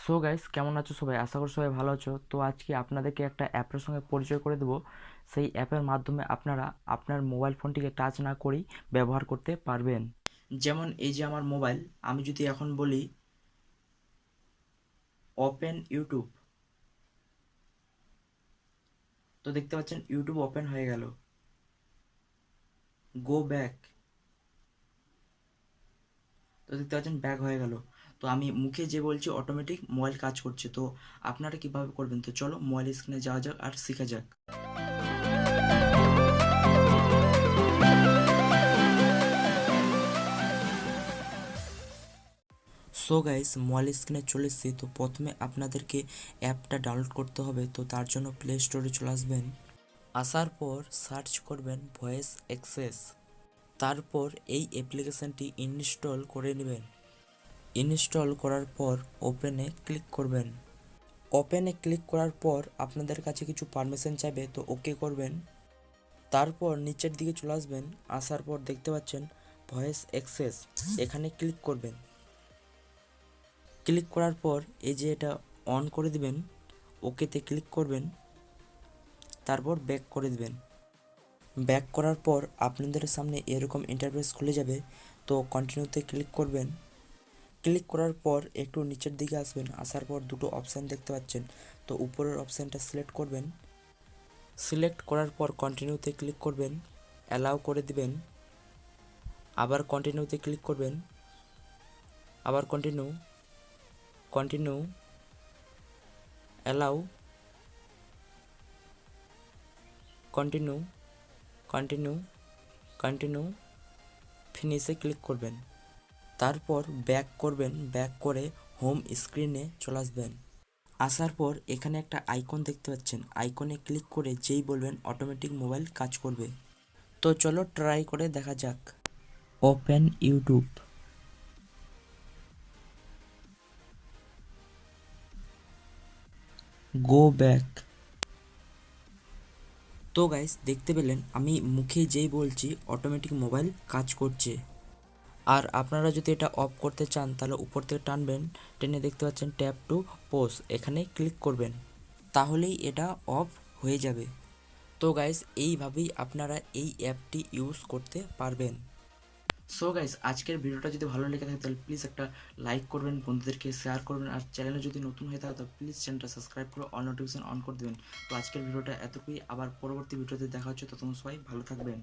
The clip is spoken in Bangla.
সো গাইস, কেমন আছো সবাই? আশা করি সবাই ভালো আছো। তো আজকে আপনাদেরকে একটা অ্যাপের সঙ্গে পরিচয় করে দেবো। সেই অ্যাপের মাধ্যমে আপনারা আপনার মোবাইল ফোনটিকে টাচ না করেই ব্যবহার করতে পারবেন। যেমন এই যে আমার মোবাইল, আমি যদি এখন বলি ওপেন ইউটিউব, তো দেখতে পাচ্ছেন ইউটিউব ওপেন হয়ে গেল। গো ব্যাক, তো দেখতে পাচ্ছেন ব্যাক হয়ে গেল। তো আমি মুখে যে বলছি অটোমেটিক মোবাইল কাজ করছে। তো আপনারা কিভাবে করবেন? তো চলো মোবাইল স্ক্রিনে যাওয়া যাক আর শেখা যাক। সো গাইস, মোবাইল স্ক্রিনে চলে এসেছি। তো প্রথমে আপনাদেরকে অ্যাপটা ডাউনলোড করতে হবে। তো তার জন্য প্লে স্টোরে চলে আসবেন। আসার পর সার্চ করবেন ভয়েস অ্যাক্সেস। তারপর এই অ্যাপ্লিকেশনটি ইনস্টল করে নেবেন। ইনস্টল করার পর ওপেনে ক্লিক করবেন। ওপেনে ক্লিক করার পর আপনাদের কাছে কিছু পারমিশন চাইবে, তো ওকে করবেন। তারপর নিচের দিকে চলে আসবেন। আসার পর দেখতে পাচ্ছেন ভয়েস অ্যাক্সেস, এখানে ক্লিক করবেন। ক্লিক করার পর এই যে এটা অন করে দিবেন, ওকেতে ক্লিক করবেন। তারপর ব্যাক করে দিবেন। ব্যাক করার পর আপনাদের সামনে এরকম ইন্টারফেস খুলে যাবে। তো কন্টিনিউতে ক্লিক করবেন। ক্লিক করার পর একটু নিচের দিকে আসবেন। আসার পর দুটো অপশান দেখতে পাচ্ছেন, তো উপরের অপশানটা সিলেক্ট করবেন। সিলেক্ট করার পর কন্টিনিউতে ক্লিক করবেন, অ্যালাউ করে দিবেন। আবার কন্টিনিউতে ক্লিক করবেন, আবার continue, continue, allow, continue, continue, continue, ফিনিশে ক্লিক করবেন। তারপর ব্যাক করবেন। ব্যাক করে হোম স্ক্রিনে চলে আসবেন। আসার পর এখানে একটা আইকন দেখতে পাচ্ছেন, আইকনে ক্লিক করে যেই বলবেন অটোমেটিক মোবাইল কাজ করবে। তো চলো ট্রাই করে দেখা যাক। Open YouTube, go back. তো গাইস, দেখতে পেলেন আমি মুখে যেই বলছি অটোমেটিক মোবাইল কাজ করছে। আর আপনারা যদি এটা অফ করতে চান তাহলে উপর থেকে টানবেন, টেনে দেখতে পাচ্ছেন ট্যাপ টু পোজ, এখানে ক্লিক করবেন, তাহলেই এটা অফ হয়ে যাবে। তো গাইস, এইভাবেই আপনারা এই অ্যাপটি ইউজ করতে পারবেন। সো গাইস, আজকের ভিডিওটা যদি ভালো লেগে থাকে তাহলে প্লিজ একটা লাইক করবেন, বন্ধুদেরকে শেয়ার করবেন, আর চ্যানেলে যদি নতুন হয়ে থাকে তাহলে প্লিজ চ্যানেলটা সাবস্ক্রাইব করে অল নোটিফিকেশন অন করে দেবেন। তো আজকের ভিডিওটা এতটুকুই, আবার পরবর্তী ভিডিওতে দেখা হচ্ছে। ততক্ষণ সবাই ভালো থাকবেন।